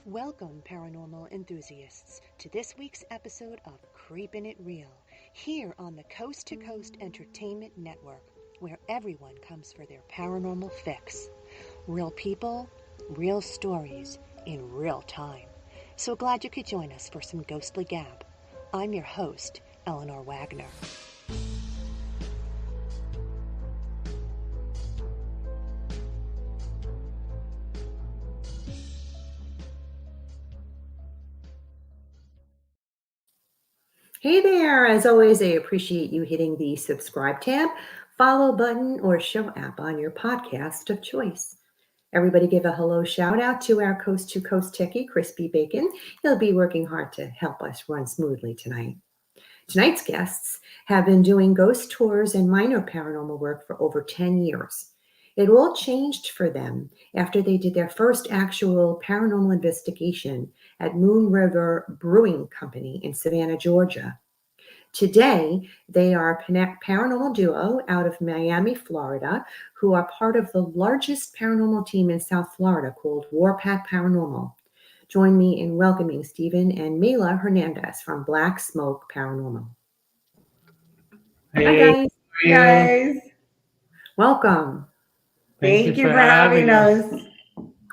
Welcome, paranormal enthusiasts, to this week's episode of Creepin' It Real, here on the Coast to Coast Entertainment Network, where everyone comes for their paranormal fix. Real people, real stories, in real time. So glad you could join us for some ghostly gab. I'm your host, Eleanor Wagner. Hey there! As always, I appreciate you hitting the subscribe tab, follow button, or show app on your podcast of choice. Everybody give a hello shout out to our Coast to Coast techie, Crispy Bacon. He'll be working hard to help us run smoothly tonight. Tonight's guests have been doing ghost tours and minor paranormal work for over 10 years. It all changed for them after they did their first actual paranormal investigation at Moon River Brewing Company in Savannah, Georgia. Today, they are a paranormal duo out of Miami, Florida, who are part of the largest paranormal team in South Florida called Warpath Paranormal. Join me in welcoming Stephen and Mela Hernandez from Black Smoke Paranormal. Hey, Hi, guys. guys. Welcome. Thank you for having us.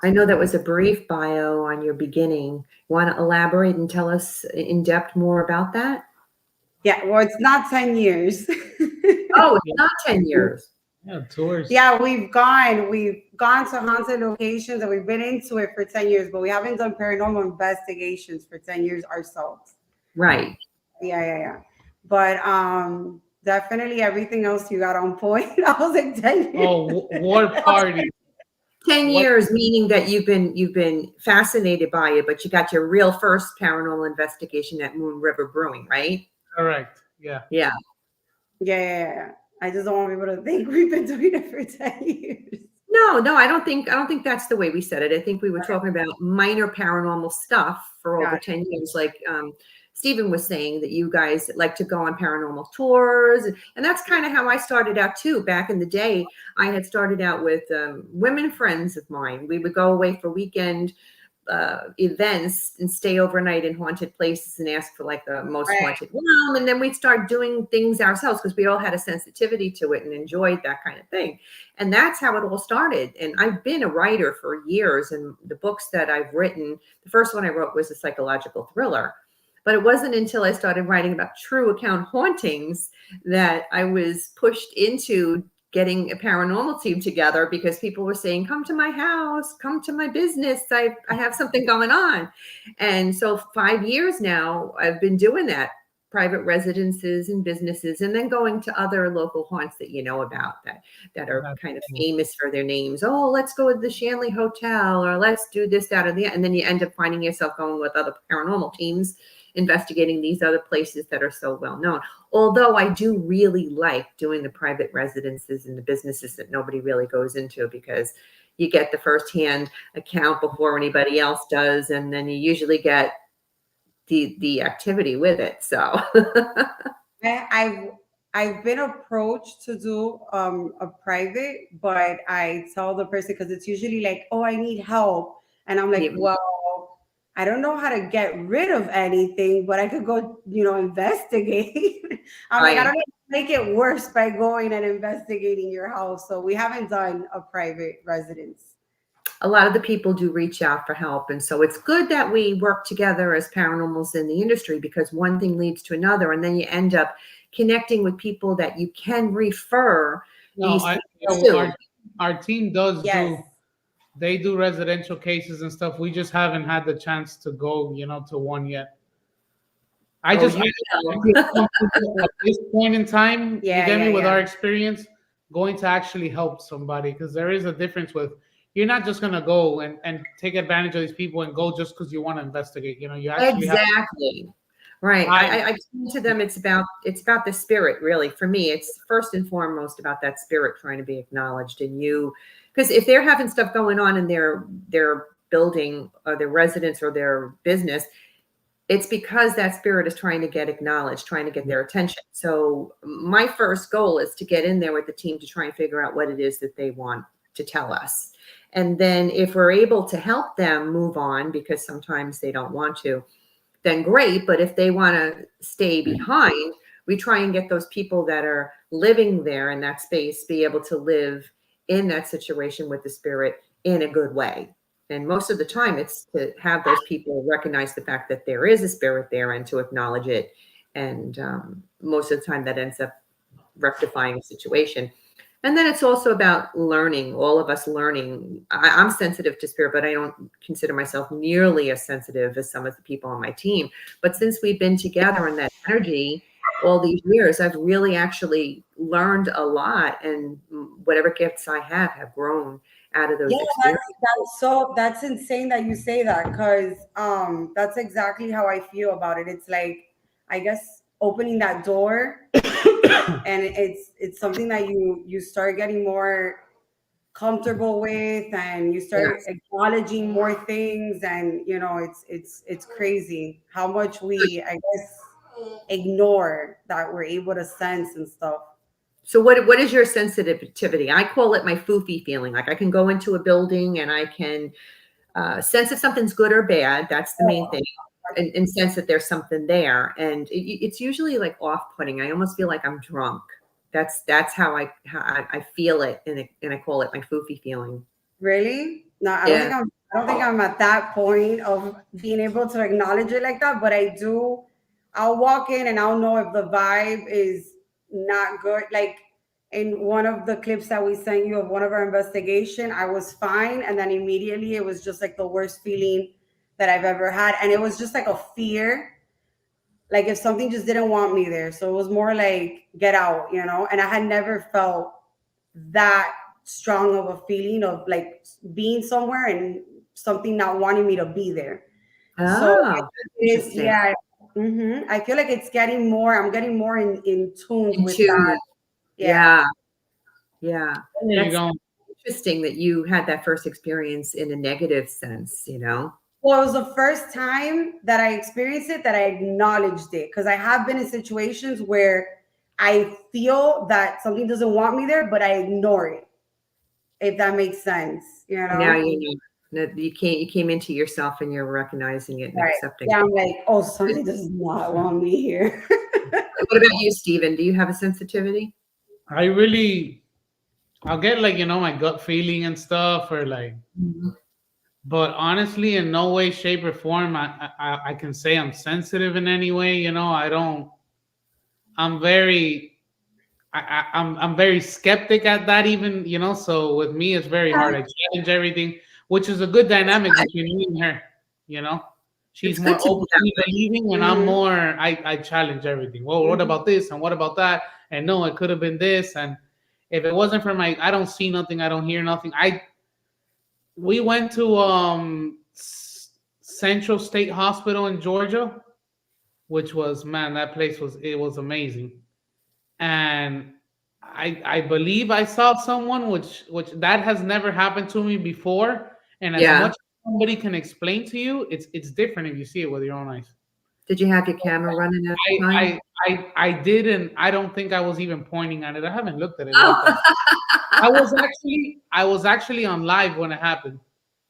I know that was a brief bio on your beginning. Want to elaborate and tell us in depth more about that? Yeah, well, it's not 10 years. Oh, it's not 10 years. Yeah, tours. Yeah, we've gone to haunted locations and we've been into it for 10 years, but we haven't done paranormal investigations for 10 years ourselves. Right. Yeah. But definitely everything else you got on point. I was like 10 years. Oh, war party. 10 years, meaning that you've been fascinated by it, but you got your real first paranormal investigation at Moon River Brewing, right? Correct. Yeah. Yeah. Yeah. I just don't want people to think we've been doing it for 10 years. No, I don't think that's the way we said it. I think we were talking about minor paranormal stuff for over 10 years. Like Stephen was saying that you guys like to go on paranormal tours. And that's kind of how I started out too. Back in the day, I had started out with women friends of mine. We would go away for weekend events and stay overnight in haunted places and ask for like the most haunted room. And then we'd start doing things ourselves because we all had a sensitivity to it and enjoyed that kind of thing. And that's how it all started. And I've been a writer for years, and the books that I've written, the first one I wrote was a psychological thriller. But it wasn't until I started writing about true account hauntings that I was pushed into getting a paranormal team together because people were saying, come to my house, come to my business. I have something going on. And so 5 years now, I've been doing that, private residences and businesses, and then going to other local haunts that you know about that are kind of famous for their names. Oh, let's go to the Shanley Hotel, or let's do this, that, or the, and then you end up finding yourself going with other paranormal teams, investigating these other places that are so well known. Although I do really like doing the private residences and the businesses that nobody really goes into, because you get the firsthand account before anybody else does, and then you usually get the activity with it. So I've been approached to do a private, but I tell the person, because it's usually like, oh, I need help, and I'm like, well, I don't know how to get rid of anything, but I could go, investigate. I'm like, I don't want to make it worse by going and investigating your house. So we haven't done a private residence. A lot of the people do reach out for help. And so it's good that we work together as paranormals in the industry, because one thing leads to another. And then you end up connecting with people that you can refer. Our team does they do residential cases and stuff. We just haven't had the chance to go, to one yet. At this point in time, with our experience, going to actually help somebody, because there is a difference with, you're not just going to go and take advantage of these people and go just because you want to investigate. You actually Right. I explain to them it's about the spirit, really. For me, it's first and foremost about that spirit trying to be acknowledged in you. Because if they're having stuff going on in their building or their residence or their business, it's because that spirit is trying to get acknowledged, trying to get their attention. So my first goal is to get in there with the team to try and figure out what it is that they want to tell us. And then if we're able to help them move on, because sometimes they don't want to, then great. But if they want to stay behind, we try and get those people that are living there in that space be able to live in that situation with the spirit in a good way. And most of the time, it's to have those people recognize the fact that there is a spirit there and to acknowledge it. And most of the time, that ends up rectifying a situation. And then it's also about learning, all of us learning. I'm sensitive to spirit, but I don't consider myself nearly as sensitive as some of the people on my team. But since we've been together in that energy all these years, I've really actually learned a lot. And whatever gifts I have grown out of those experiences. That's insane that you say that, because that's exactly how I feel about it. It's like, I guess, opening that door and it's something that you start getting more comfortable with, and you start acknowledging more things, and it's crazy how much we, I guess, ignore that we're able to sense and stuff. So what is your sensitivity? I call it my foofy feeling. Like I can go into a building and I can sense if something's good or bad. That's the main thing. And sense that there's something there. And it's usually like off-putting. I almost feel like I'm drunk. That's how I feel it, and I call it my foofy feeling. Really? No, I don't think I'm at that point of being able to acknowledge it like that, but I do. I'll walk in and I'll know if the vibe is not good. Like in one of the clips that we sent you of one of our investigation, I was fine, and then immediately it was just like the worst feeling that I've ever had, and it was just like a fear, like if something just didn't want me there. So it was more like get out, and I had never felt that strong of a feeling of like being somewhere and something not wanting me to be there. So it's I feel like I'm getting more in tune with that. Yeah. There you go. Interesting that you had that first experience in a negative sense, Well, it was the first time that I experienced it, that I acknowledged it, because I have been in situations where I feel that something doesn't want me there, but I ignore it. If that makes sense, Now you came into yourself and you're recognizing it and accepting it. I'm like, oh, something does not want me here. What about you, Stephen? Do you have a sensitivity? I'll get like, my gut feeling and stuff, or like, but honestly, in no way, shape, or form, I can say I'm sensitive in any way. I'm very, I'm very skeptic at that even, so with me, it's very hard. I challenge everything, which is a good dynamic between me and her. She's more openly believing, and I'm more, I challenge everything. Well, what about this? And what about that? And no, it could have been this. And if it wasn't for I don't see nothing, I don't hear nothing. We went to Central State Hospital in Georgia, which was, man, that place was amazing. And I believe I saw someone, which that has never happened to me before. And as much as somebody can explain to you, it's different if you see it with your own eyes. Did you have your camera running at the time? I didn't. I don't think I was even pointing at it. I haven't looked at it. I was actually on live when it happened.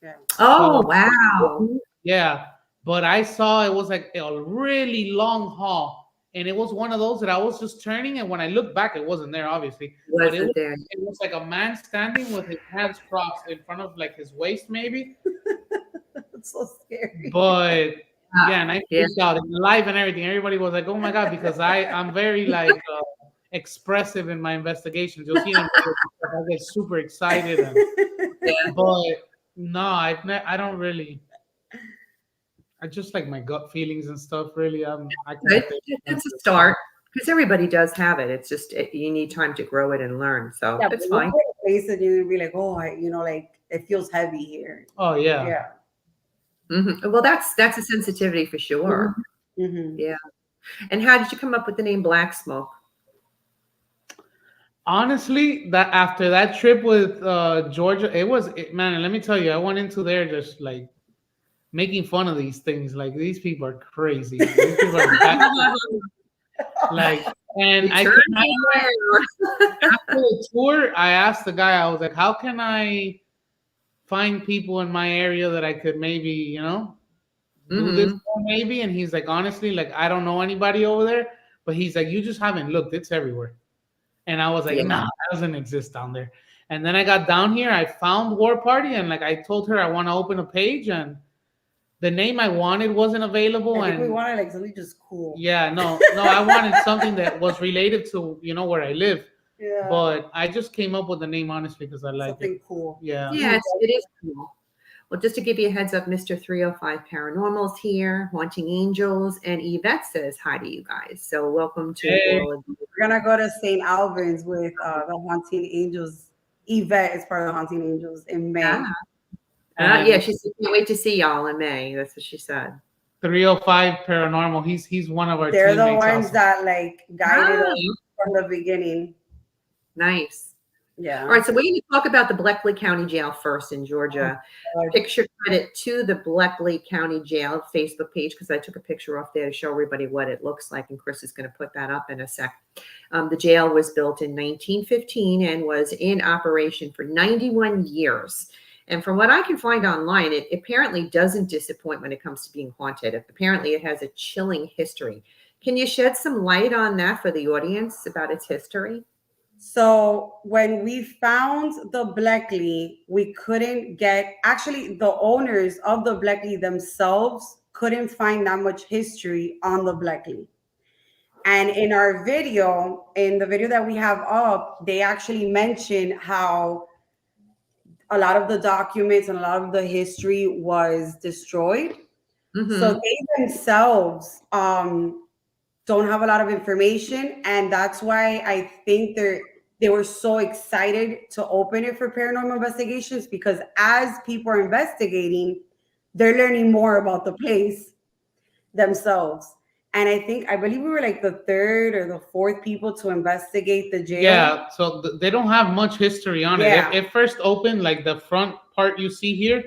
Yeah. Oh, wow. Yeah, but I saw it was like a really long hall, and it was one of those that I was just turning, and when I looked back, it wasn't there, obviously. It was like a man standing with his hands crossed in front of like his waist, maybe. That's so scary. But and I freaked out in live and everything. Everybody was like, "Oh my god!" Because I'm very like expressive in my investigations. You'll see them. I get super excited, but no, I don't really. I just like my gut feelings and stuff. Really, that's a start, because everybody does have it. It's just you need time to grow it and learn. So it's fine. Place and you'll be like, oh, like it feels heavy here. Oh yeah. Well, that's a sensitivity for sure. Yeah. And how did you come up with the name Black Smoke? Honestly, that after that trip with Georgia, man, let me tell you, I went into there just like making fun of these things. Like these people are crazy. These people are like, and I Return came to after the tour. I asked the guy. I was like, "How can I find people in my area that I could maybe, do this Mhm. for maybe?" And he's like, "Honestly, like I don't know anybody over there." But he's like, "You just haven't looked. It's everywhere." And I was like, Yeah. "Nah, that doesn't exist down there." And then I got down here. I found War Party, and like I told her, I want to open a page, and the name I wanted wasn't available. I think we And wanted like something just cool. yeah, no, I wanted something that was related to where I live. Yeah. But I just came up with the name honestly because I like Something it. cool. Yeah. Yes, it is cool. Well, just to give you a heads up, Mr. 305 Paranormal's here, Haunting Angels, and Yvette says hi to you guys. So welcome to Hey. all of you. We're gonna go to St. Albans with the Haunting Angels. Yvette is part of the Haunting Angels in May. Yeah, she said, can't wait to see y'all in May. That's what she said. 305 Paranormal. He's one of our They're the teammates ones also. that like guided us from the beginning. Nice. Yeah. All right, so we're going to talk about the Bleckley County Jail first in Georgia. Picture credit to the Bleckley County Jail Facebook page because I took a picture off there to show everybody what it looks like, and Chris is going to put that up in a sec. The jail was built in 1915 and was in operation for 91 years. And from what I can find online, it apparently doesn't disappoint when it comes to being haunted. Apparently, it has a chilling history. Can you shed some light on that for the audience about its history? So when we found the Bleckley, we couldn't get, actually the owners of the Bleckley themselves couldn't find that much history on the Bleckley. And in our video, in the video that we have up, they actually mention how a lot of the documents and a lot of the history was destroyed. Mm-hmm. So they themselves don't have a lot of information, and that's why I think they were so excited to open it for paranormal investigations, because as people are investigating, they're learning more about the place themselves. And I believe we were like the third or the fourth people to investigate the jail. Yeah, so they don't have much history on Yeah. it. It first opened, like the front part you see here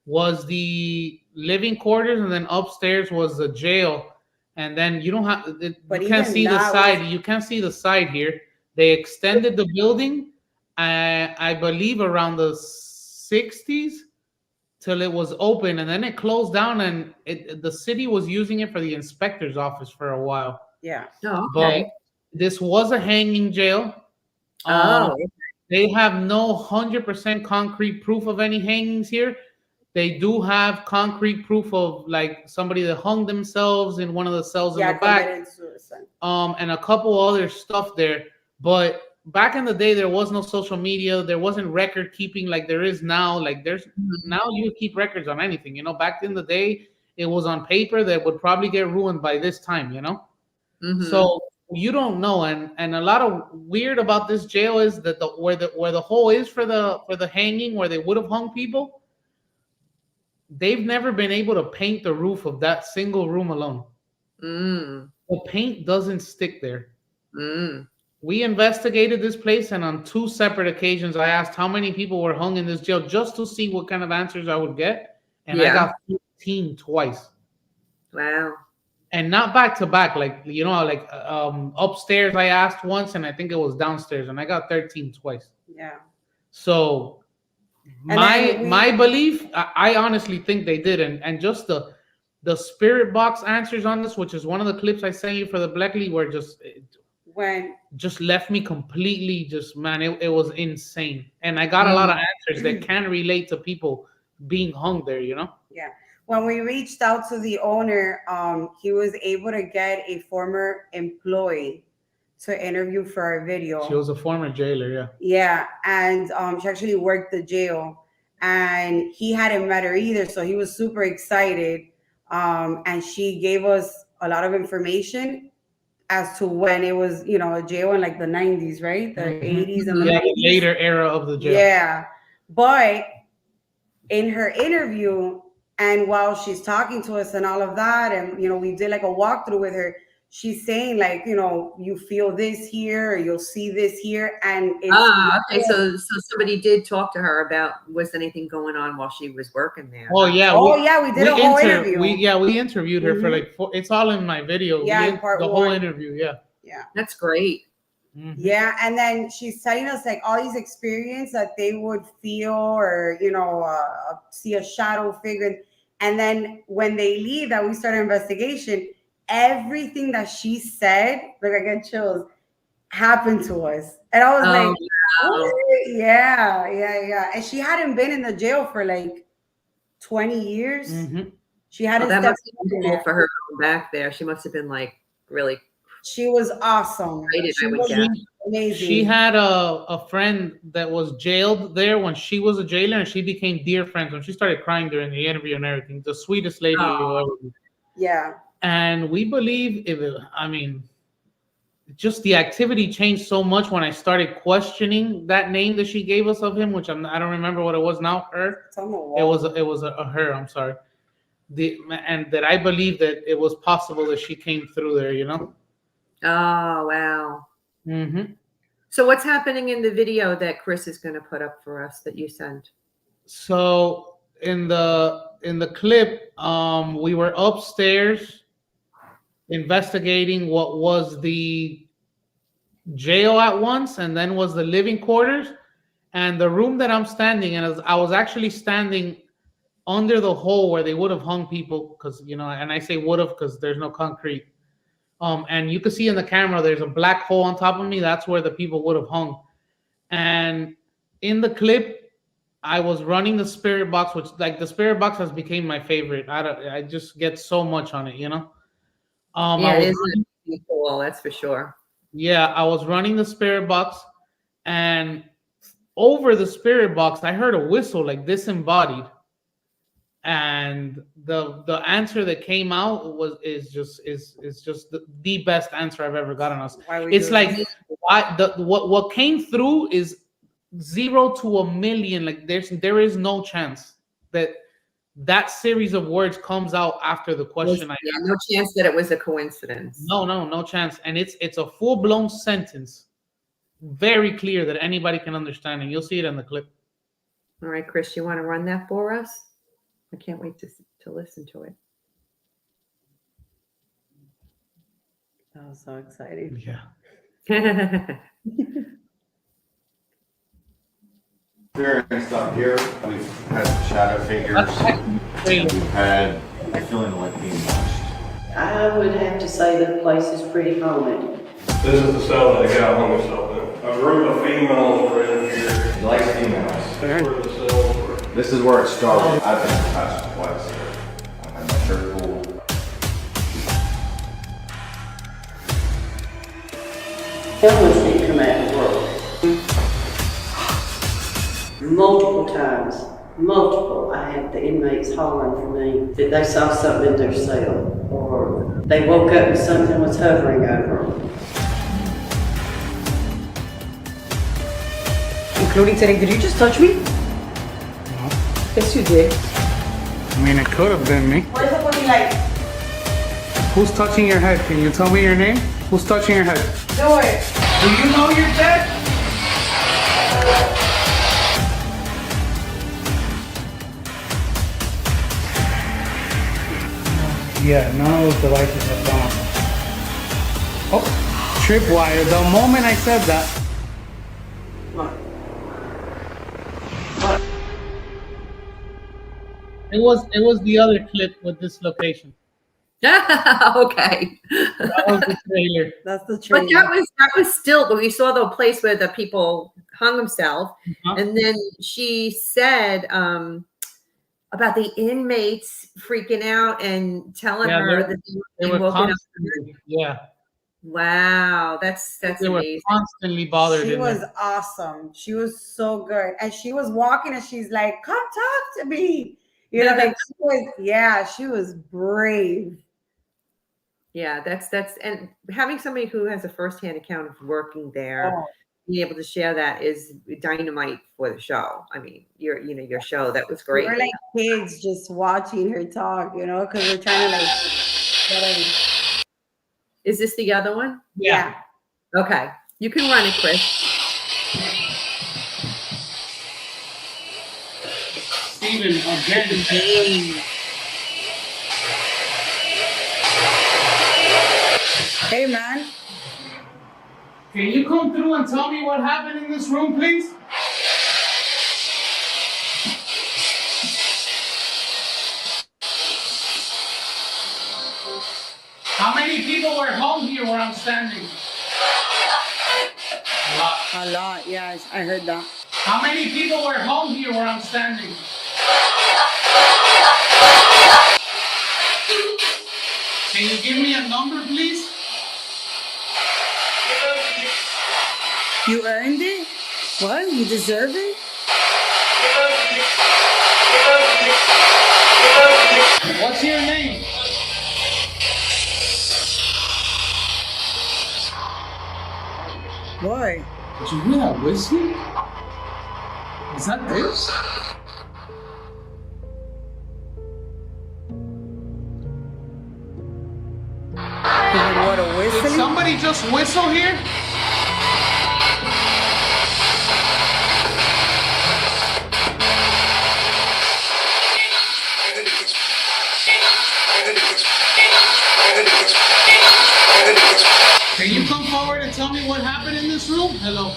was the living quarters, and then upstairs was the jail. And then you don't have, But you can't even see the that side. was- You can't see the side here. They extended the building, I believe around the 60s till it was open, and then it closed down, and the city was using it for the inspector's office for a while. Yeah. Oh, But okay. this was a hanging jail. Oh, They have no 100% concrete proof of any hangings here. They do have concrete proof of like somebody that hung themselves in one of the cells in the back, committed suicide. and a couple other stuff there. But back in the day, there was no social media. There wasn't record keeping like there is now. Like there's now you keep records on anything. Back in the day, it was on paper that would probably get ruined by this time. Mhm. So you don't know, and a lot of weird about this jail is that where the hole is for the hanging, where they would have hung people, they've never been able to paint the roof of that single room alone. The paint doesn't stick there. We investigated this place, and on 2 separate occasions, I asked how many people were hung in this jail just to see what kind of answers I would get, and I got 15 twice. Wow. And not back to back, like upstairs I asked once, and I think it was downstairs, and I got 13 twice. Yeah. So my belief, I honestly think they did, and just the spirit box answers on this, which is one of the clips I sent you for the Bleckley, were just left me completely man, it was insane. And I got a lot of answers that can relate to people being hung there. Yeah. When we reached out to the owner, he was able to get a former employee to interview for our video. She was a former jailer, yeah. Yeah, and she actually worked the jail, and he hadn't met her either, so he was super excited. And she gave us a lot of information as to when it was, a jail in like the 90s, right? The 80s and the 90s. The later era of the jail. Yeah, but in her interview, and while she's talking to us and all of that, and we did like a walkthrough with her, she's saying like, you feel this here, or you'll see this here, and it's okay. So somebody did talk to her about was anything going on while she was working there? Oh yeah. We did a whole interview. We interviewed her for like it's all in my video. Yeah, in part the one. whole interview. Yeah. That's great. Mm-hmm. Yeah, and then she's telling us like all these experiences that they would feel, or see a shadow figure, and then when they leave, that we start an investigation. Everything that she said, like I get chills, happened to us, and I was like, wow. yeah, and she hadn't been in the jail for like 20 years. Mm-hmm. She hadn't that stepped must have been cool for her going back there. She must have been like really. She was awesome. She was amazing. She had a friend that was jailed there when she was a jailer, and she became dear friends. And she started crying during the interview and everything. The sweetest lady you ever. Yeah. And we believe just the activity changed so much when I started questioning that name that she gave us of him, which I don't remember what it was now. Her. It's on the wall. It was a her. I'm sorry. And that I believe that it was possible that she came through there. Oh wow. Mm-hmm. So what's happening in the video that Chris is going to put up for us that you sent? So in the clip, we were upstairs investigating what was the jail at once, and then was the living quarters, and the room that I'm standing in. I was actually standing under the hole where they would have hung people, because and I say would have because there's no concrete. And you can see in the camera, there's a black hole on top of me. That's where the people would have hung. And in the clip, I was running the spirit box, which like the spirit box has become my favorite. I just get so much on it, Yeah, it is cool. That's for sure. Yeah, I was running the spirit box, and over the spirit box, I heard a whistle like disembodied. And the answer that came out is just the best answer I've ever gotten us. It's like what came through is 0 to 1,000,000. Like there is no chance that series of words comes out after the question. No chance that it was a coincidence. No chance. And it's a full-blown sentence, very clear that anybody can understand, and you'll see it in the clip. All right, Chris, you want to run that for us? I can't wait to listen to it. That was so exciting. Yeah. Experienced up here, we've had shadow figures, we've had a feeling like being watched. I would have to say the place is pretty haunted. This is the cell that the guy hung himself in. A group of females were in here. He likes females. That's where the cells were. This is where it started. I've been touched twice. I've had my shirt pulled. Illness didn't come out of work. Multiple times, I had the inmates hollering for me that they saw something in their cell, or they woke up and something was hovering over them. Including saying, did you just touch me? No. Yes, you did. I mean, it could have been me. What is it looking like? Who's touching your head? Can you tell me your name? Who's touching your head? Do it. Do you know you're dead? Yeah, none of those devices are gone. Oh, tripwire. The moment I said that. It was the other clip with this location. Okay. That was the trailer. That's the trailer. But that was still, but we saw the place where the people hung themselves. And then she said about the inmates freaking out and telling her that they were woken up. Yeah. Wow, that's they amazing. Were constantly bothered. She was awesome. She was so good, and she was walking, and she's like, "Come talk to me." She was brave. Yeah, that's and having somebody who has a firsthand account of working there, being able to share that is dynamite for the show. I mean, your show, that was great. We're like kids just watching her talk, because we're trying to Is this the other one? Yeah. Okay. You can run it, Chris. Steven, again. Hey, man. Can you come through and tell me what happened in this room, please? How many people were home here where I'm standing? A lot. A lot, yes, I heard that. How many people were home here where I'm standing? Can you give me a number, please? You earned it? What? You deserve it? What's your name? What? Did you hear that whistling? Is that this? What, a Did whistling? somebody just whistle here? Can you come forward and tell me what happened in this room? Hello.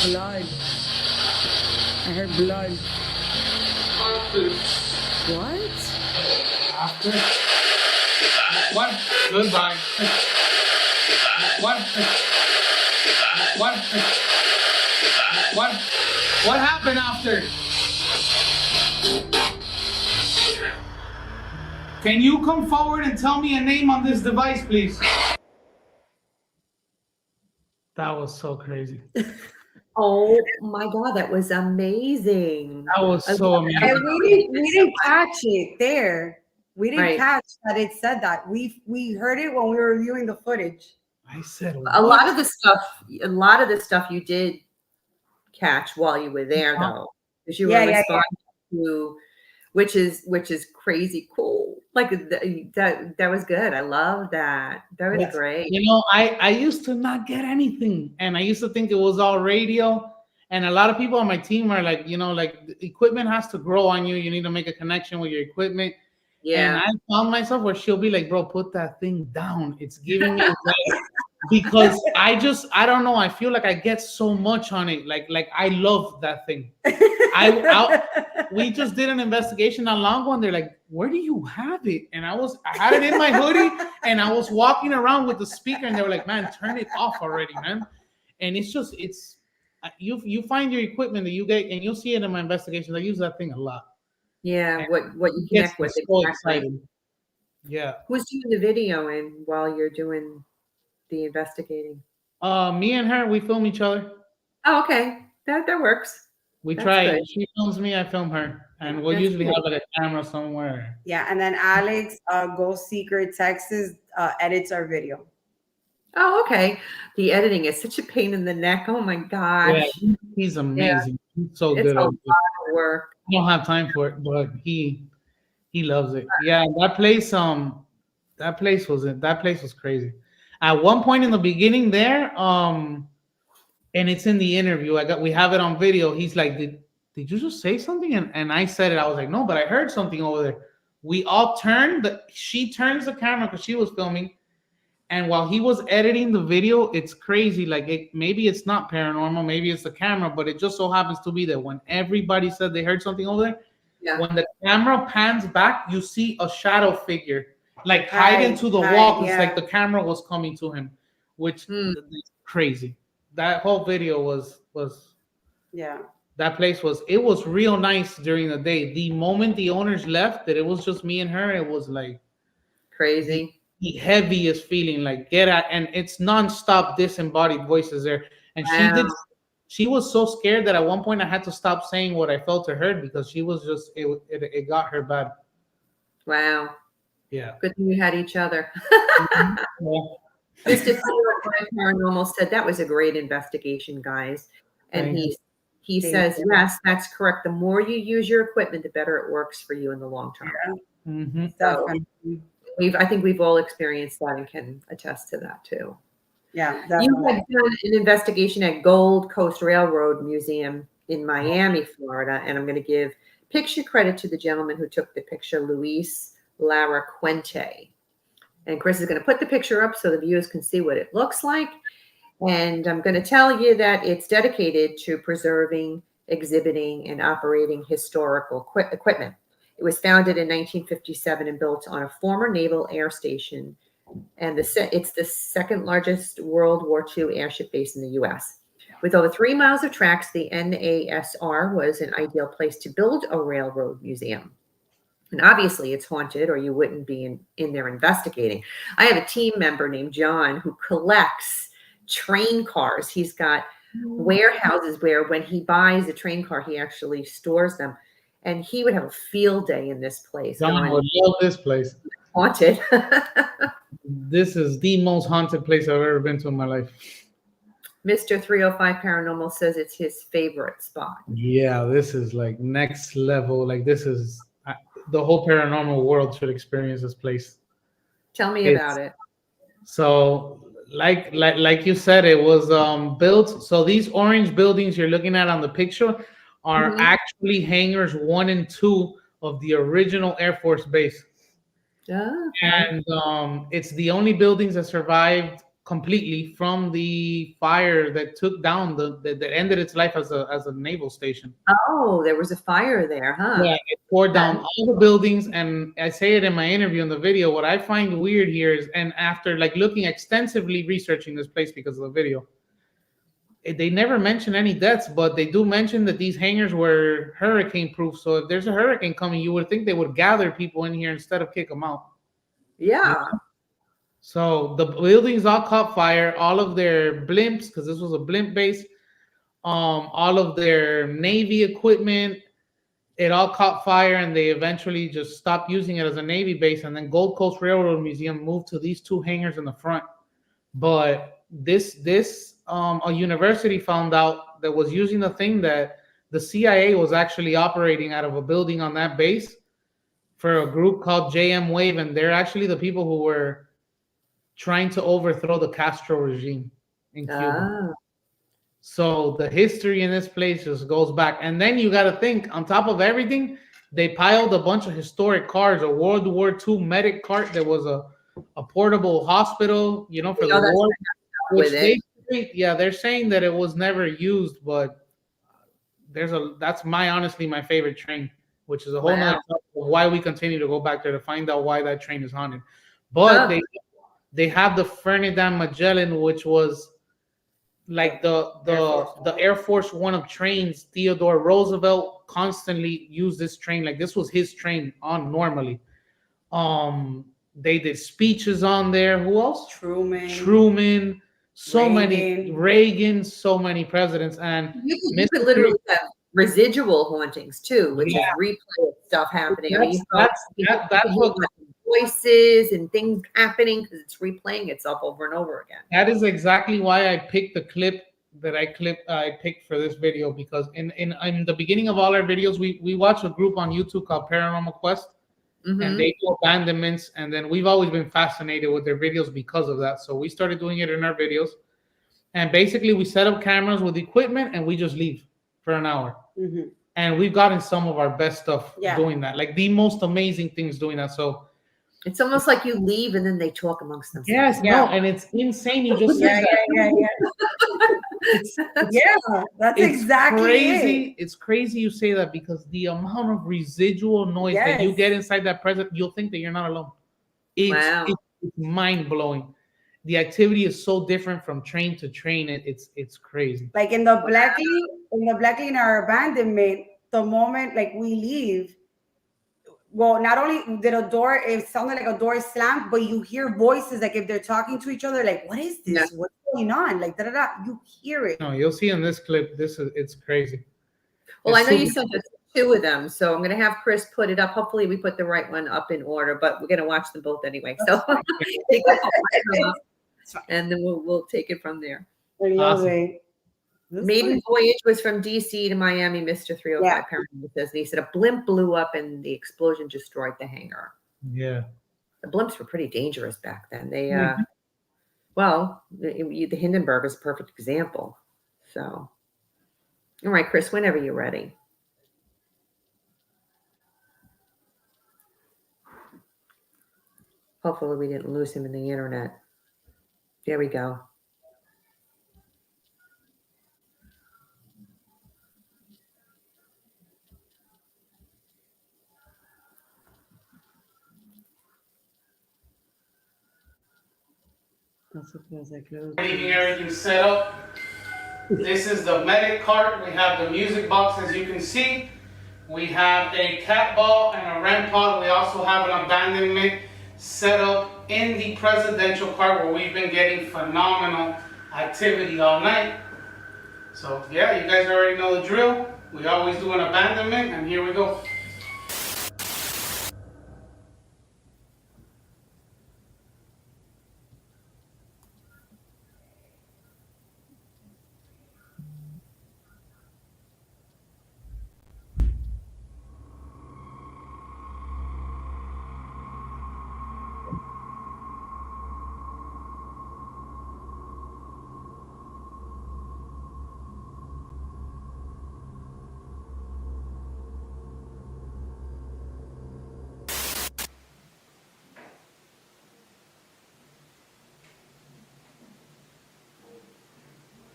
Blood. I heard blood. What? After. What? Goodbye. What? What? What? What happened after? Can you come forward and tell me a name on this device, please? That was so crazy. Oh my God, that was amazing. That was so amazing. And we didn't catch it there. We didn't Right. catch that it said that. We heard it when we were reviewing the footage. I said A lot of the stuff you did catch while you were there, though, because you were responding to, which is crazy cool. Like that was good. I love that. That was great. You know, I used to not get anything, and I used to think it was all radio. And a lot of people on my team are like, you know, like the equipment has to grow on you. You need to make a connection with your equipment. Yeah. And I found myself where she'll be like, bro, put that thing down. It's giving me because I don't know. I feel like I get so much on it. Like I love that thing. We just did an investigation not long ago, and they're like, where do you have it? And I had it in my hoodie, and I was walking around with the speaker, and they were like, man, turn it off already, man. And it's you find your equipment that you get, and you'll see it in my investigation. I use that thing a lot. Yeah, And what you connect with. so exciting. Yeah. Who's doing the video in while you're doing the investigating? Me and her, we film each other. Oh, okay. That works. We That's try. good. She films me, I film her, and we'll That's usually cool. have like a camera somewhere. Yeah, and then Alex, Ghost Seeker Texas, edits our video. Oh, okay. The editing is such a pain in the neck. Oh my gosh. Yeah, he's amazing. He's so It's good a at lot it. of work. I don't have time for it, but he loves it. Yeah, that place was crazy. At one point in the beginning there, and it's in the interview. We have it on video. He's like, did you just say something? And I said it. I was like, no, but I heard something over there. We all turned. She turns the camera because she was filming. And while he was editing the video, it's crazy. Like maybe it's not paranormal, maybe it's the camera, but it just so happens to be that when everybody said they heard something over there, when the camera pans back, you see a shadow figure like hide into the wall because like the camera was coming to him, which is crazy. That whole video was that place was real nice during the day. The moment the owners left, that it was just me and her, it was like crazy. The heaviest feeling, like and it's nonstop disembodied voices there. And she was so scared that at one point I had to stop saying what I felt to her because she was just it got her bad. Wow. Yeah. Good thing you had each other. Yeah. Mr. Paranormal said that was a great investigation, guys. And he says, yes, that's correct. The more you use your equipment, the better it works for you in the long term. Mm-hmm. So I think we've all experienced that and can attest to that too. Yeah, You definitely. had done an investigation at Gold Coast Railroad Museum in Miami, Florida, and I'm going to give picture credit to the gentleman who took the picture, Luis Lara Quente. And Chris is going to put the picture up so the viewers can see what it looks like. And I'm going to tell you that it's dedicated to preserving, exhibiting, and operating historical equipment. It was founded in 1957 and built on a former naval air station. And it's the second largest World War II airship base in the U.S. With over 3 miles of tracks, the NASR was an ideal place to build a railroad museum. And obviously it's haunted or you wouldn't be in there investigating. I have a team member named John who collects train cars. He's got warehouses where when he buys a train car, he actually stores them. And he would have a field day in this place. John would love this place. Haunted. This is the most haunted place I've ever been to in my life. Mr. 305 Paranormal says it's his favorite spot. Yeah, this is like next level. Like this is the whole paranormal world should experience this place. Tell me about it. So, like you said, it was built. So these orange buildings you're looking at on the picture are actually hangars 1 and 2 of the original Air Force base. And it's the only buildings that survived completely from the fire that took down that ended its life as a naval station. Oh, there was a fire there, huh? Yeah, it poured down all the buildings, and I say it in my interview in the video. What I find weird here is, and after like looking extensively researching this place because of the video, they never mention any deaths, but they do mention that these hangars were hurricane proof. So if there's a hurricane coming, you would think they would gather people in here instead of kick them out. Yeah. So the buildings all caught fire. All of their blimps, because this was a blimp base, all of their Navy equipment, it all caught fire, and they eventually just stopped using it as a Navy base. And then Gold Coast Railroad Museum moved to these 2 hangars in the front. But a university found out that was using the thing that the CIA was actually operating out of a building on that base for a group called JM Wave, and they're actually the people who were trying to overthrow the Castro regime in Cuba. So the history in this place just goes back. And then you got to think, on top of everything, they piled a bunch of historic cars, a World War II medic cart that was a portable hospital, for the war. Which they're saying that it was never used, but that's honestly my favorite train, which is a whole nother topic of why we continue to go back there to find out why that train is haunted. But they have the Ferdinand Magellan, which was like the Air Force One of trains. Theodore Roosevelt constantly used this train. Like this was his train on normally. They did speeches on there. Who else? Truman. Reagan, so many presidents. And you could literally have residual hauntings too, which is replay of stuff happening. That's what voices and things happening because it's replaying itself over and over again. That is exactly why I picked the clip that I picked for this video, because in the beginning of all our videos, we watch a group on YouTube called Paranormal Quest, and they do abandonments, and then we've always been fascinated with their videos because of that. So we started doing it in our videos, and basically we set up cameras with equipment and we just leave for an hour. And we've gotten some of our best stuff doing that, like the most amazing things doing that. So it's almost like you leave and then they talk amongst themselves. Yes, no, and it's insane. You just said that. That's exactly crazy. it. It's crazy you say that, because the amount of residual noise that you get inside that present, you'll think that you're not alone. It's mind blowing. The activity is so different from train to train. It's crazy. Like in the Blackley in our abandonment, the moment like we leave. Well, not only did it sounded like a door slammed, but you hear voices like if they're talking to each other, like, what is this? Yeah. What's going on? Like, da-da-da. You hear it. No, you'll see in this clip, it's crazy. Well, I know you sent us 2 of them, so I'm going to have Chris put it up. Hopefully we put the right one up in order, but we're going to watch them both anyway. So and then we'll take it from there. Awesome. Maiden voyage was from DC to Miami, Mr. 305 Paranormal says. And he said a blimp blew up and the explosion destroyed the hangar. Yeah. The blimps were pretty dangerous back then. They, Mhm. well, the Hindenburg is a perfect example. So, all right, Chris, whenever you're ready. Hopefully we didn't lose him in the internet. There we go. Getting everything set up. This is the medic cart. We have the music box, as you can see. We have a cat ball and a REM pod. We also have an abandonment set up in the presidential cart where we've been getting phenomenal activity all night. So yeah, you guys already know the drill. We always do an abandonment, and here we go.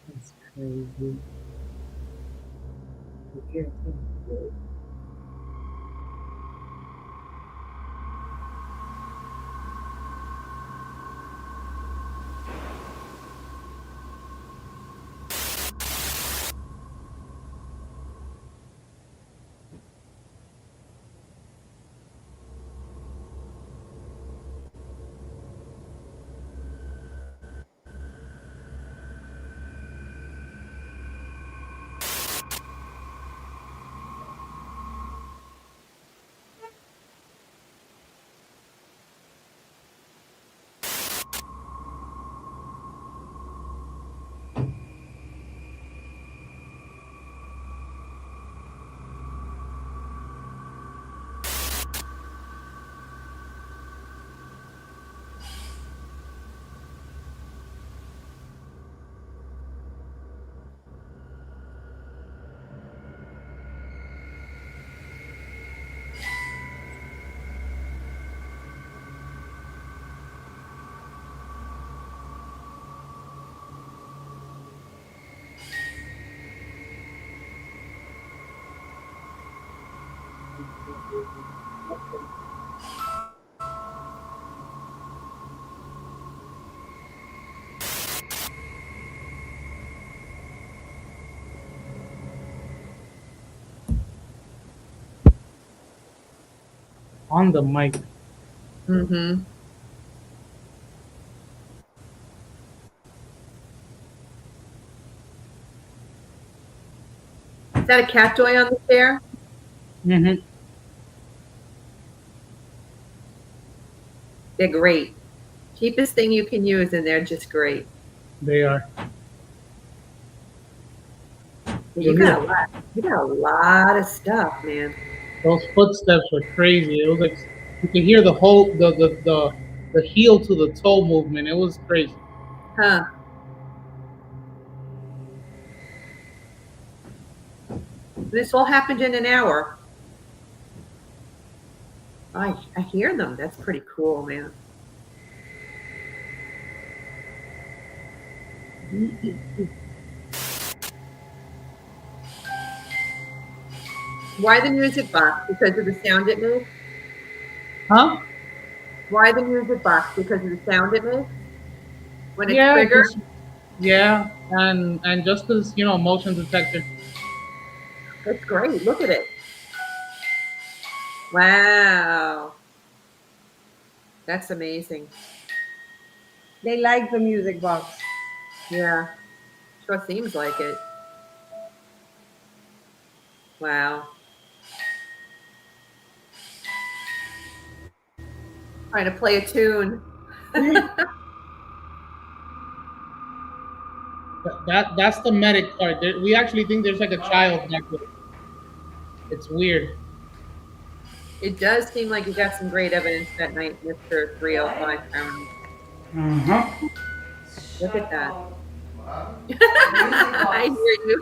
That's crazy. On the mic. Mm-hmm. Is that a cat toy on the chair? Mm-hmm. They're great. Cheapest thing you can use, and they're just great. They are. You got a lot. You got a lot of stuff, man. Those footsteps were crazy. It was like you could hear the whole the heel to the toe movement. It was crazy. Huh. This all happened in an hour. I hear them. That's pretty cool, man. Why the music box? Because of the sound it makes? Huh? Why the music box? Because of the sound it makes? When it's Yeah, triggered? yeah, and just as motion detector. That's great. Look at it. Wow. That's amazing. They like the music box. Yeah. Sure seems like it. Wow. Trying to play a tune. That's the medic card. We actually think there's like a child back there. It's weird. It does seem like you got some great evidence that night, Mr. 305 Pound. Uh-huh. Look at that. Music I box. hear you.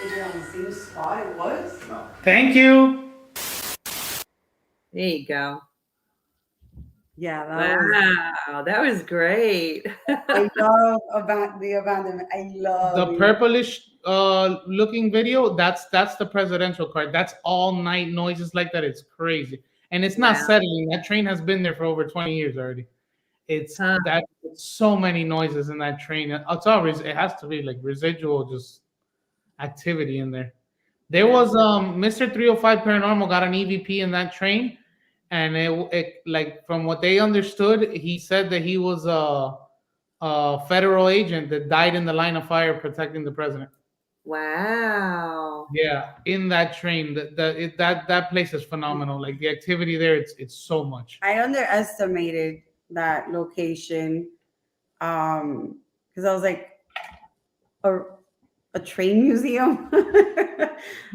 Is it on the same spot it was? No. Thank you. There you go. Yeah, that was. Wow, that was great. I love about the abandonment. I love The it. purplish looking video, that's the presidential card. That's all night noises like that. It's crazy. And it's not Wow. settling. That train has been there for over 20 years already. It's Huh. that so many noises in that train. It's always it has to be like residual just activity in there. There was Mr. 305 Paranormal got an EVP in that train, and it like from what they understood, he said that he was a federal agent that died in the line of fire protecting the president. Wow. Yeah, in that train, that place is phenomenal. Like the activity there, it's so much. I underestimated that location because I was like a train museum. I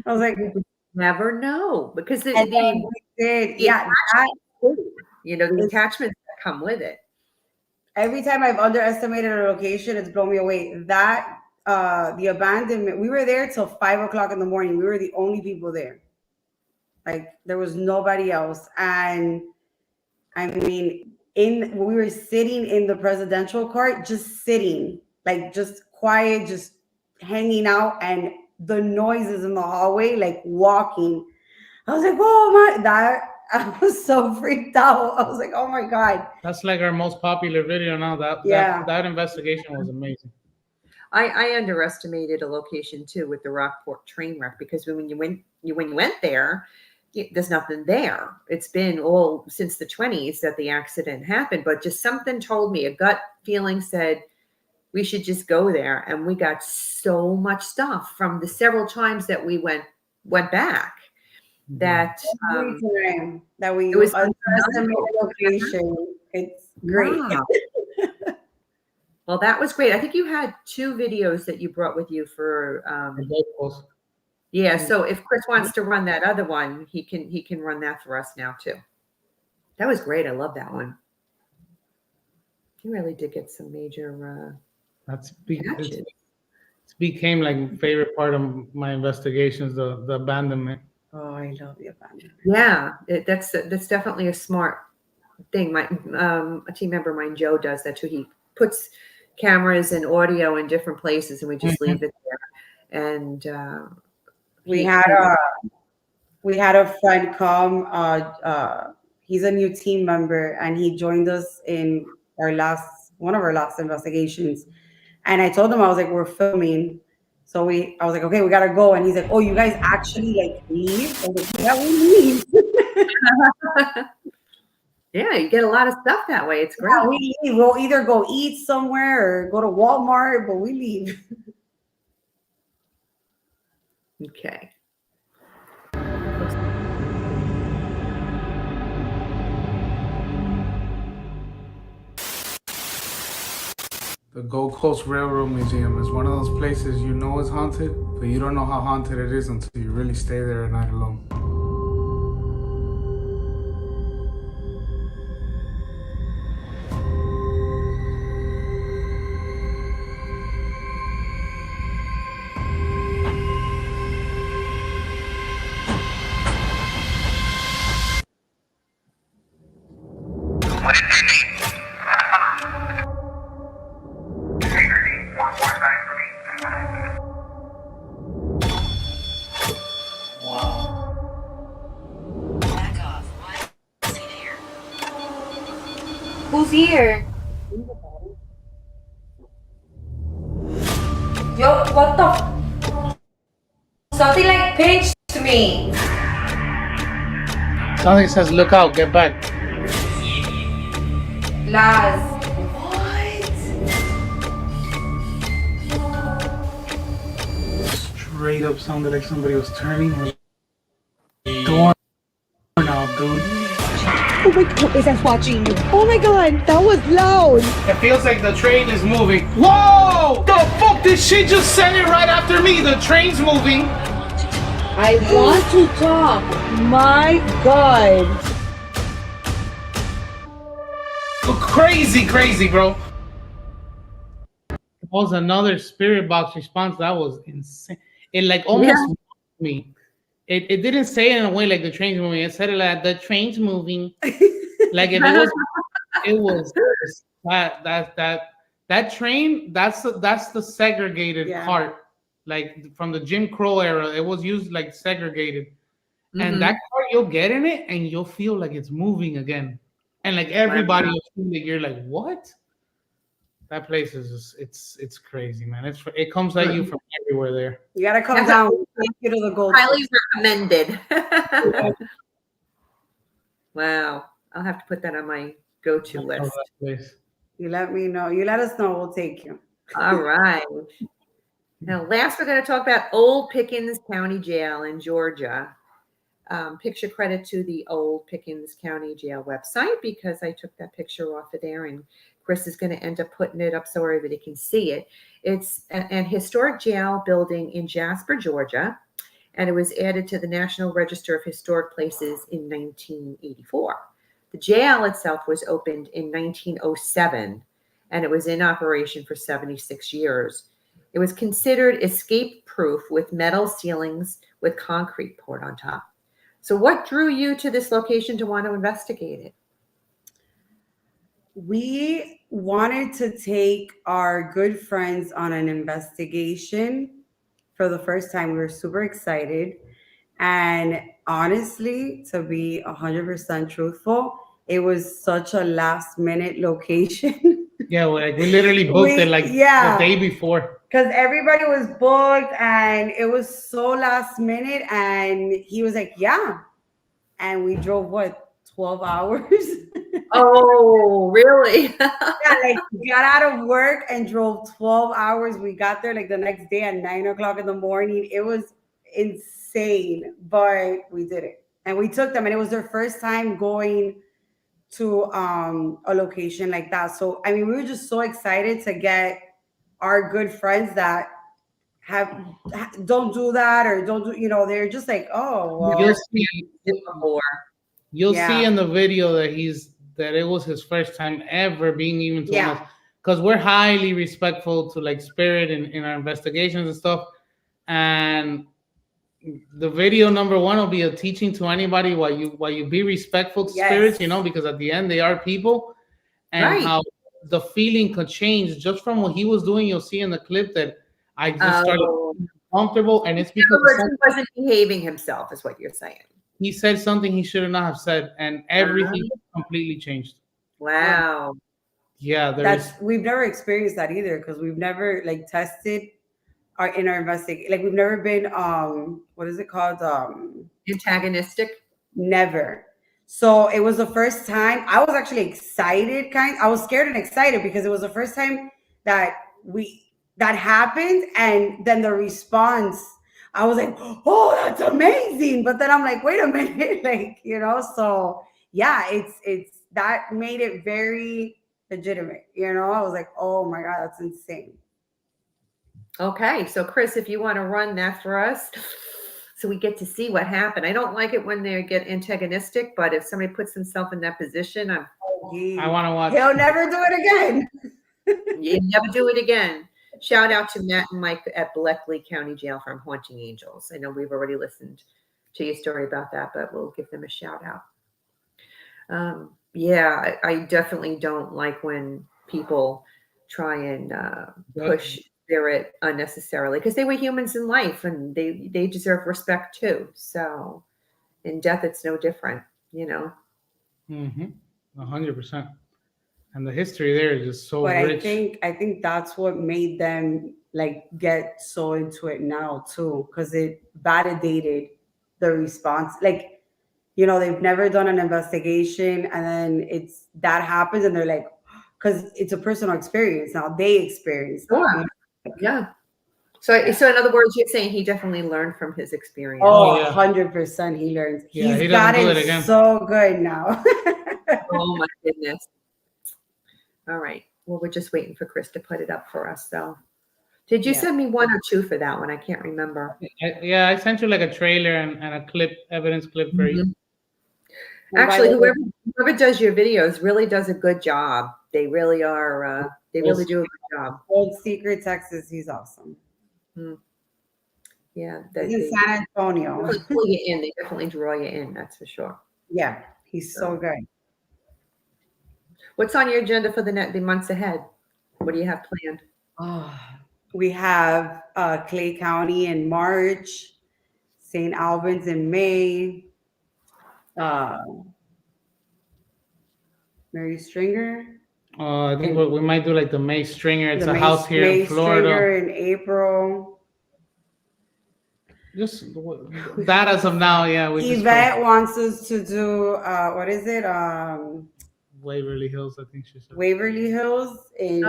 was like, You never know because and then we did. Yeah, the attachments that come with it. every time I've underestimated a location, it's blown me away. That the abandonment, we were there till 5 o'clock in the morning. We were the only people there. Like there was nobody else. And I mean, we were sitting in the presidential cart, just sitting, like just quiet, just hanging out, and the noises in the hallway, like walking. I was like, oh my, I was so freaked out. I was like, oh my God. That's like our most popular video now. That investigation was amazing. I underestimated a location too with the Rockport train wreck because when you went there, there's nothing there. It's been all since the 20s that the accident happened, but just something told me, a gut feeling said we should just go there, and we got so much stuff from the several times that we went back. That that we was underestimated location. It's great. Wow. Well, that was great. I think you had 2 videos that you brought with you for yeah. So if Chris wants to run that other one, he can run that for us now too. That was great. I love that one. You really did get some major it became like favorite part of my investigations, the abandonment. Oh, I love the abandonment. Yeah, that's definitely a smart thing. My a team member of mine, Joe, does that too. He puts cameras and audio in different places, and we just leave it there. And we had a friend come. He's a new team member, and he joined us in one of our last investigations. And I told him, I was like, we're filming. So I was like, okay, we gotta go. And he's like, oh, you guys actually like leave? I was like, yeah, we leave. Yeah, you get a lot of stuff that way. It's great. Yeah, we leave. We'll either go eat somewhere or go to Walmart, but we leave. Okay. The Gold Coast Railroad Museum is one of those places you know is haunted, but you don't know how haunted it is until you really stay there at night alone. Who's here? Yo, what the Something like pinched me. Something says, look out, get back. Laz. Straight up sounded like somebody was turning her door knob, dude. Oh my God, it's watching you. Oh my God, that was loud. It feels like the train is moving. Whoa! The fuck? This shit just said it right after me. The train's moving. I want to talk. My God. Crazy, crazy, bro. That was another spirit box response. That was insane. It like almost mocked me. It didn't say it in a way like the train's moving. It said it like the train's moving. Like if it was that train. That's the segregated part. Like from the Jim Crow era, it was used like segregated. And that car, you'll get in it and you'll feel like it's moving again. And like everybody will feel like you're like, what? That place is just, it's crazy, man. It comes at you from everywhere there. You gotta come down. Take you to the gold. Highly recommended. Wow. I'll have to put that on my go-to list. You let me know. You let us know. We'll take you. All right. Now, last we're going to talk about Old Pickens County Jail in Georgia. Picture credit to the Old Pickens County Jail website because I took that picture off of there, and Chris is going to end up putting it up so everybody can see it. It's an historic jail building in Jasper, Georgia, and it was added to the National Register of Historic Places in 1984. The jail itself was opened in 1907, and it was in operation for 76 years. It was considered escape-proof with metal ceilings with concrete poured on top. So what drew you to this location to want to investigate it? We wanted to take our good friends on an investigation for the first time. We were super excited. And honestly, to be 100% truthful, it was such a last minute location. Yeah, we literally booked it like the day before. Because everybody was booked and it was so last minute. And he was like, yeah. And we drove, 12 hours? Oh, really? Yeah, we got out of work and drove 12 hours. We got there the next day at 9 o'clock in the morning. It was insane, but we did it. And we took them, and it was their first time going to a location like that. So, I mean, we were just so excited to get our good friends that don't do that or don't do, they're just like, oh, well. You'll see in the video that it was his first time ever being even to us, because we're highly respectful to spirit in our investigations and stuff. And the video number one will be a teaching to anybody why you be respectful to spirits, because at the end they are people, and how the feeling could change just from what he was doing. You'll see in the clip that I just started comfortable, and it's because he wasn't behaving himself, is what you're saying. He said something he should not have said, and everything completely changed. Wow. Yeah, we've never experienced that either, because we've never tested in our investigation. We've never been what is it called? Antagonistic? Never. So it was the first time. I was actually excited, I was scared and excited because it was the first time that happened, and then the response, I was like, oh, that's amazing. But then I'm like, wait a minute, so yeah, it's that made it very legitimate. I was like, oh my God, that's insane. Okay, so Chris, if you want to run that for us, so we get to see what happened. I don't like it when they get antagonistic, but if somebody puts himself in that position, I want to watch. He'll never do it again. You never do it again. Shout out to Matt and Mike at Bleckley County Jail from Haunting Angels. I know we've already listened to your story about that, but we'll give them a shout out. I definitely don't like when people try and push spirit unnecessarily, because they were humans in life and they deserve respect too. So in death, it's no different, 100%. And the history there is just so rich. I think that's what made them get so into it now too, because it validated the response. They've never done an investigation, and then that happens, and they're like, because it's a personal experience now. They experienced that. Yeah. So in other words, you're saying he definitely learned from his experience. Oh, 100% he learns. Yeah, He's got it so good now. Oh my goodness. All right. Well, we're just waiting for Chris to put it up for us. So, did you send me 1 or 2 for that one? I can't remember. Yeah, I sent you like a trailer and a clip, evidence clip for you. Actually, whoever does your videos really does a good job. They really are. They really do a good job. Old Secret, Texas. He's awesome. Yeah, He's in San Antonio. They pull you in. They definitely draw you in. That's for sure. Yeah, he's so good. What's on your agenda for the months ahead? What do you have planned? Oh, we have Clay County in March, St. Albans in May, Mary Stringer. I think we might do like the May Stringer. It's a May, house here May in Florida. Stringer in April. Just that as of now, yeah. Yvette wants us to do what is it? Waverly Hills, I think she said. Waverly Hills in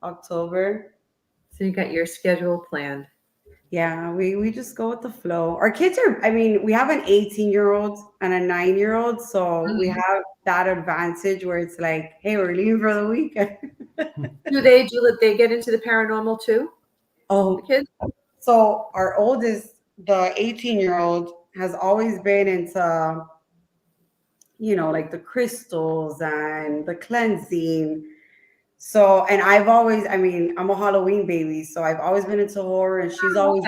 October. So you got your schedule planned. Yeah, we just go with the flow. Our kids are, I mean, we have an 18-year-old and a 9-year-old, so we have that advantage where it's like, hey, we're leaving for the weekend. Do they get into the paranormal too? Oh, the kids? So our oldest, the 18-year-old, has always been into, like the crystals and the cleansing. So, and I've always, I mean, I'm a Halloween baby, so I've always been into horror, and she's always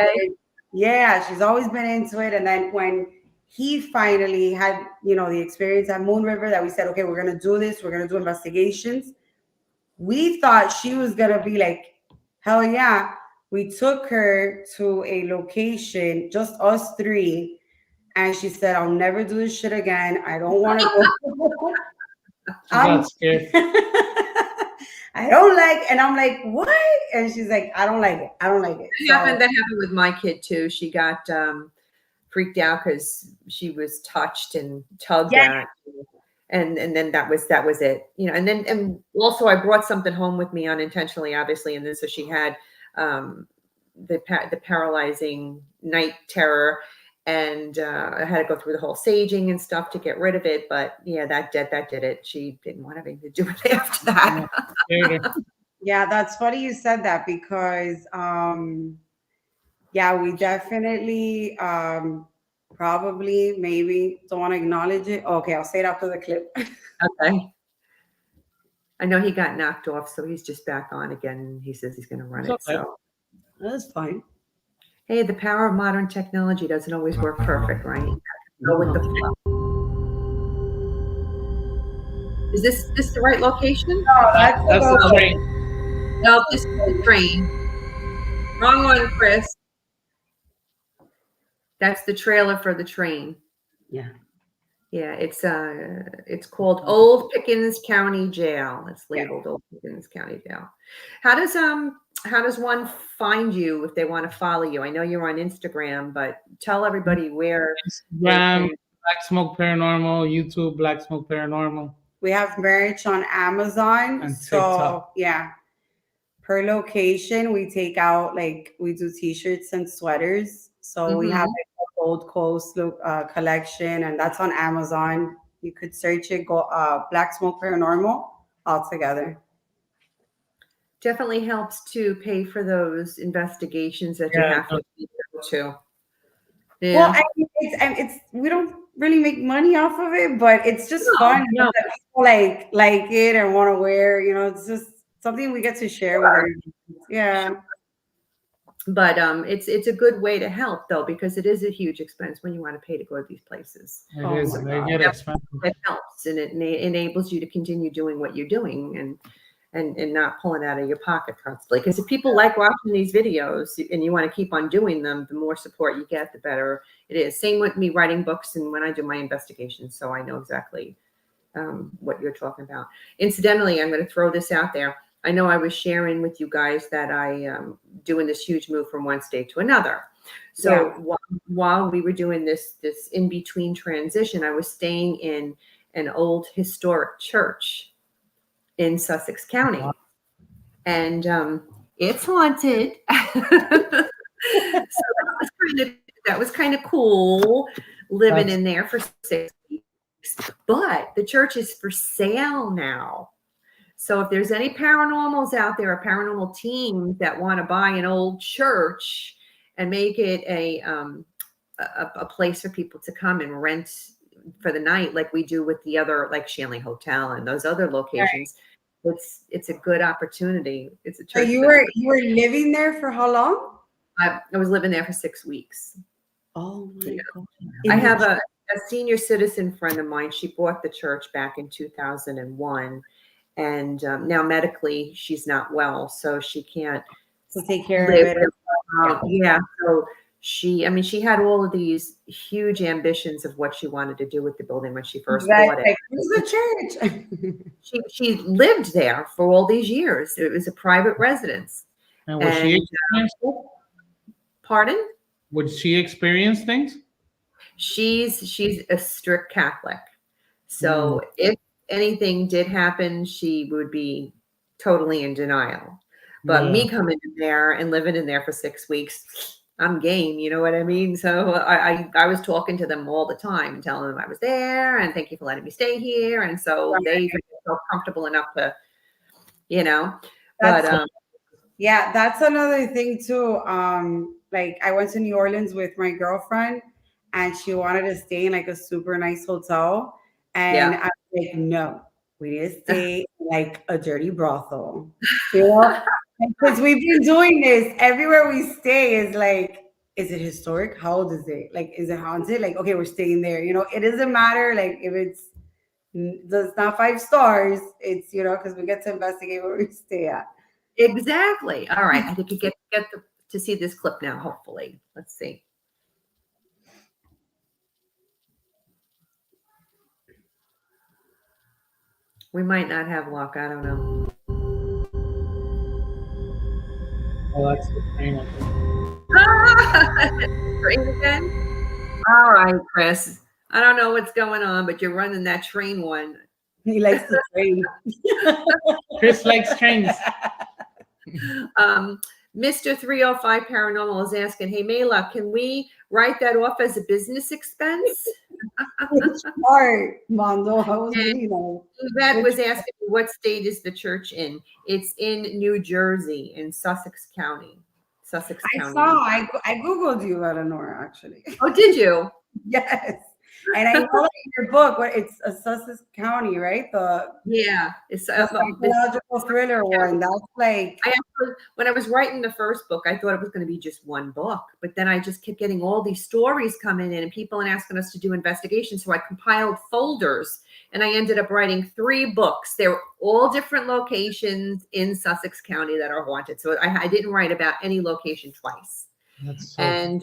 she's always been into it. And then when he finally had, the experience at Moon River, that we said, okay, we're gonna do this, we're gonna do investigations. We thought she was gonna be like, hell yeah. We took her to a location, just us 3, and she said, I'll never do this shit again. I don't want to go. I'm scared. I don't like, and I'm like, what? And she's like, I don't like it. I don't like it. That happened with my kid too. She got freaked out because she was touched and tugged at, and then that was it. And also I brought something home with me unintentionally, obviously, and then so she had the paralyzing night terror, and I had to go through the whole saging and stuff to get rid of it. But yeah, that did it. She didn't want anything to do with it after that. Yeah, that's funny you said that because we definitely probably maybe don't want to acknowledge it. Okay, I'll say it after the clip. Okay. I know he got knocked off, so he's just back on again. He says he's going to run it. So that's fine. Hey, the power of modern technology doesn't always work perfect, right? Go with the flow. Is this the right location? No, that's the train. No, this is the train. Wrong one, Chris. That's the trailer for the train. Yeah. Yeah, it's called Old Pickens County Jail. It's labeled Old Pickens County Jail. How does one find you if they want to follow you? I know you're on Instagram, but tell everybody where. Instagram, Black Smoke Paranormal, YouTube, Black Smoke Paranormal. We have merch on Amazon. And TikTok. So per location, we take out, we do t-shirts and sweaters. So we have a Gold Coast collection, and that's on Amazon. You could search it, go Black Smoke Paranormal all together. Definitely helps to pay for those investigations that you have to go to. Yeah. Well, it's we don't really make money off of it, but it's just fun. That people like it and want to wear. It's just something we get to share with everyone. Yeah. But it's a good way to help though, because it is a huge expense when you want to pay to go to these places. It is. They get expensive. It helps, and it enables you to continue doing what you're doing and not pulling out of your pocket constantly. Because if people like watching these videos and you want to keep on doing them, the more support you get, the better it is. Same with me writing books and when I do my investigations, so I know exactly what you're talking about. Incidentally, I'm going to throw this out there. I know I was sharing with you guys that I doing this huge move from one state to another. So while we were doing this in-between transition, I was staying in an old historic church in Sussex County. And it's haunted. So that was kind of cool living in there for 6 weeks. weeks, but the church is for sale now. So if there's any paranormals out there, or paranormal teams that want to buy an old church and make it a place for people to come and rent for the night, like we do with the other, like Shanley Hotel and those other locations, it's a good opportunity. It's a church. So you were living there for how long? I was living there for 6 weeks. Oh my God. I have a senior citizen friend of mine. She bought the church back in 2001. And now medically, she's not well, so she can't take care of it. Yeah. So she had all of these huge ambitions of what she wanted to do with the building when she first bought it. Who's the church? She lived there for all these years. It was a private residence. And was she experienced? Pardon? Would she experience things? She's a strict Catholic. So if anything did happen, she would be totally in denial. But me coming in there and living in there for 6 weeks, I'm game, you know what I mean? So I was talking to them all the time and telling them I was there and thank you for letting me stay here. And so they felt comfortable enough to, yeah, that's another thing too. Like I went to New Orleans with my girlfriend and she wanted to stay in like a super nice hotel. And I was like, no, we need to stay like a dirty brothel. Because we've been doing this everywhere we stay is like, is it historic? How old is it? Like, is it haunted? Like, okay, we're staying there. It doesn't matter. Like if it's not 5 stars, it's, because we get to investigate where we stay at. Exactly. All right. I think you get to see this clip now, hopefully. Let's see. We might not have luck. I don't know. Oh, that's the train. Train again? All right, Chris. I don't know what's going on, but you're running that train one. He likes the train. Chris likes trains. Mr. 305 Paranormal is asking, hey, Mayla, can we write that off as a business expense? Smart, Mondo. That was asking, what state is the church in? It's in New Jersey, in Sussex County. I Googled you, Eleanor, actually. Oh, did you? Yes. And I know in your book, it's a Sussex County, right? It's a psychological thriller one. That's like when I was writing the first book, I thought it was going to be just one book, but then I just kept getting all these stories coming in and people asking us to do investigations. So I compiled folders and I ended up writing 3 books. They're all different locations in Sussex County that are haunted. So I didn't write about any location twice. And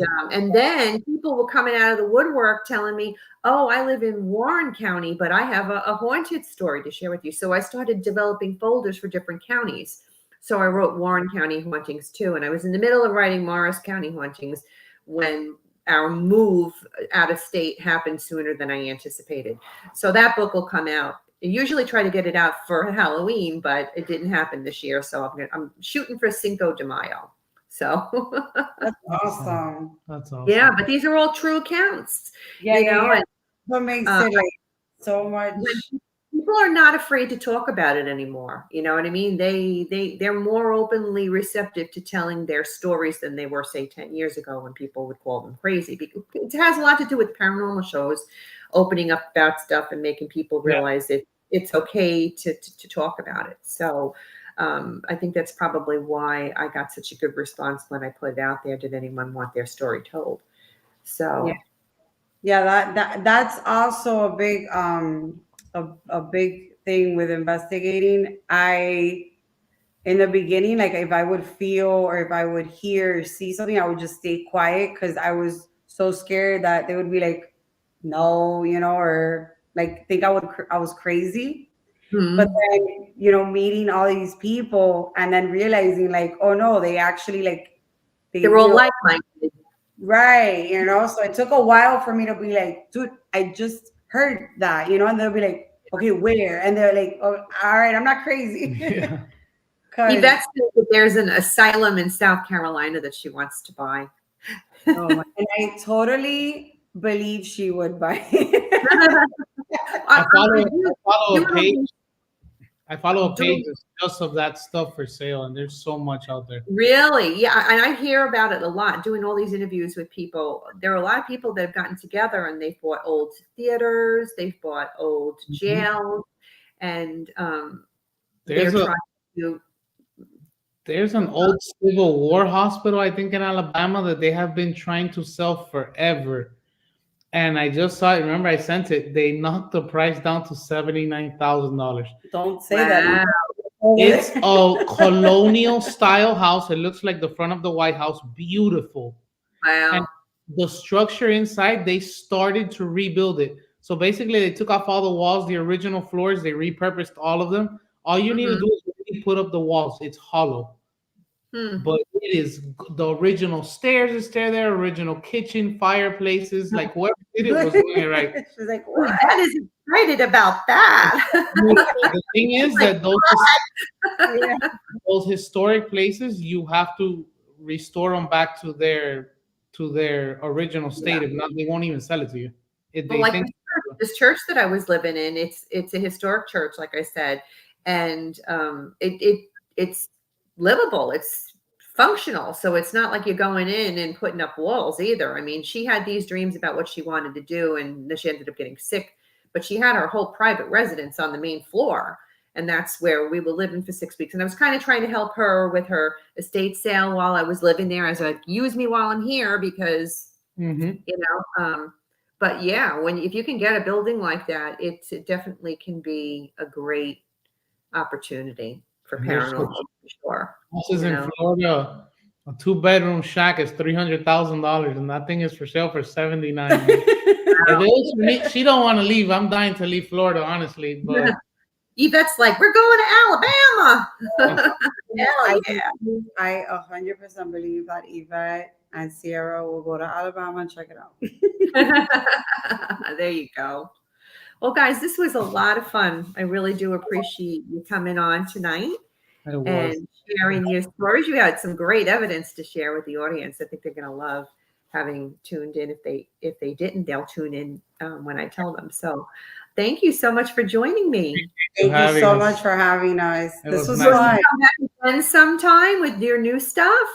then people were coming out of the woodwork telling me, oh, I live in Warren County, but I have a haunted story to share with you. So I started developing folders for different counties. So I wrote Warren County hauntings too. And I was in the middle of writing Morris County hauntings when our move out of state happened sooner than I anticipated. So that book will come out. I usually try to get it out for Halloween, but it didn't happen this year. So I'm shooting for Cinco de Mayo. So that's awesome. That's awesome. Yeah, but these are all true accounts. And what makes it like so much. People are not afraid to talk about it anymore. You know what I mean? They're more openly receptive to telling their stories than they were, say, 10 years ago when people would call them crazy. Because it has a lot to do with paranormal shows opening up about stuff and making people realize that it's okay to talk about it. So I think that's probably why I got such a good response when I put it out there. Did anyone want their story told? So that's also a big a big thing with investigating. In the beginning, like if I would feel or if I would hear or see something, I would just stay quiet because I was so scared that they would be like, no, or like think I was crazy. Mm-hmm. But then, meeting all these people and then realizing like, oh no, they actually like, they're all like-minded. Right. So it took a while for me to be like, dude, I just heard that, and they'll be like, okay, where? And they're like, oh, all right, I'm not crazy. Yeah. That's there's an asylum in South Carolina that she wants to buy. And I totally believe she would buy it. follow a page. I follow a page just of that stuff for sale, and there's so much out there. Really? Yeah. And I hear about it a lot, doing all these interviews with people. There are a lot of people that have gotten together and they've bought old theaters, they've bought old jails, and they're trying to. There's an old Civil War hospital, I think, in Alabama that they have been trying to sell forever. And I just saw it. Remember, I sent it. They knocked the price down to $79,000. Don't say that. It's a colonial style house. It looks like the front of the White House. Beautiful. Wow. And the structure inside, they started to rebuild it. So basically, they took off all the walls, the original floors. They repurposed all of them. All you need to do is really put up the walls. It's hollow. But it is the original stairs is still there, original kitchen, fireplaces. Like whoever did it was doing it right. She's like, what? That is excited about that. The thing is that those historic places, you have to restore them back to their original state. If not, they won't even sell it to you. This church that I was living in, it's a historic church, like I said, and it's livable. It's functional. So it's not like you're going in and putting up walls either. I mean, she had these dreams about what she wanted to do, and then she ended up getting sick, but she had her whole private residence on the main floor. And that's where we were living for 6 weeks. And I was kind of trying to help her with her estate sale while I was living there. I was like, use me while I'm here because, but yeah, if you can get a building like that, it definitely can be a great opportunity for paranormal, for sure. Houses in Florida, a 2-bedroom shack is $300,000, and that thing is for sale for $79,000. If it was for me, she don't want to leave. I'm dying to leave Florida, honestly. But Yvette's like, we're going to Alabama. Hell yeah! I 100% believe that Yvette and Sierra will go to Alabama and check it out. There you go. Well, guys, this was a lot of fun. I really do appreciate you coming on tonight and sharing your stories. You had some great evidence to share with the audience. I think they're going to love having tuned in. If they didn't, they'll tune in when I tell them. So thank you so much for joining me. Thank you so much for having us. This was fun. Spend some time with your new stuff.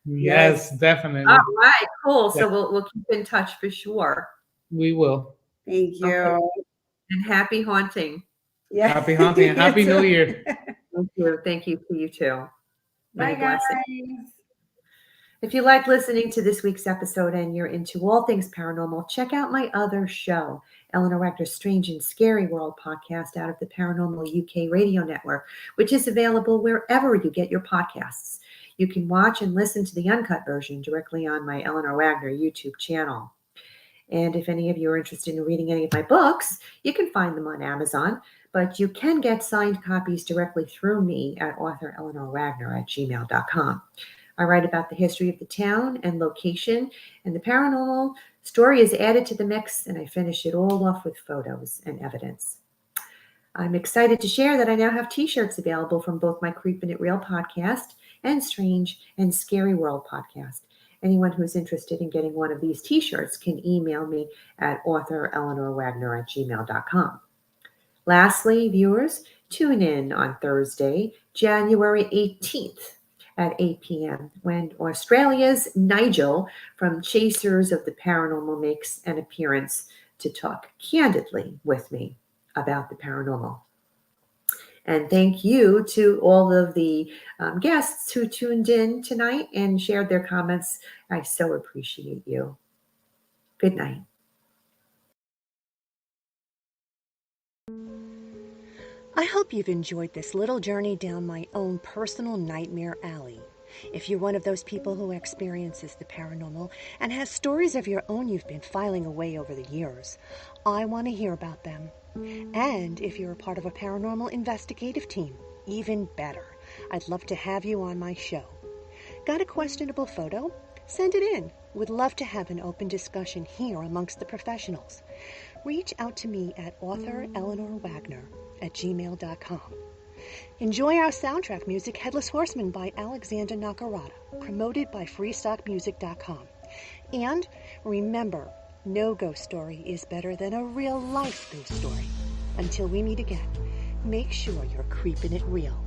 Yes, definitely. All right, cool. So we'll keep in touch for sure. We will. Thank you. Okay. And happy haunting. Yeah. Happy haunting and happy New Year. Thank you. Thank you to you too. Bye, guys. If you like listening to this week's episode and you're into all things paranormal, check out my other show, Eleanor Wagner's Strange and Scary World podcast out of the Paranormal UK radio network, which is available wherever you get your podcasts. You can watch and listen to the uncut version directly on my Eleanor Wagner YouTube channel. And if any of you are interested in reading any of my books, you can find them on Amazon, but you can get signed copies directly through me at authoreleanorwagner@gmail.com. I write about the history of the town and location, and the paranormal story is added to the mix, and I finish it all off with photos and evidence. I'm excited to share that I now have t-shirts available from both my Creepn It Real podcast and Strange and Scary World podcast. Anyone who's interested in getting one of these t-shirts can email me at authoreleanorwagner@gmail.com. Lastly, viewers, tune in on Thursday, January 18th at 8 p.m. when Australia's Nigel from Chasers of the Paranormal makes an appearance to talk candidly with me about the paranormal. And thank you to all of the guests who tuned in tonight and shared their comments. I so appreciate you. Good night. I hope you've enjoyed this little journey down my own personal nightmare alley. If you're one of those people who experiences the paranormal and has stories of your own you've been filing away over the years, I want to hear about them. And if you're a part of a paranormal investigative team, even better. I'd love to have you on my show. Got a questionable photo? Send it in. Would love to have an open discussion here amongst the professionals. Reach out to me at authoreleanorwagner@gmail.com. Enjoy our soundtrack music, Headless Horseman by Alexander Nakarada, promoted by freestockmusic.com. And remember, no ghost story is better than a real-life ghost story. Until we meet again, make sure you're creeping it real.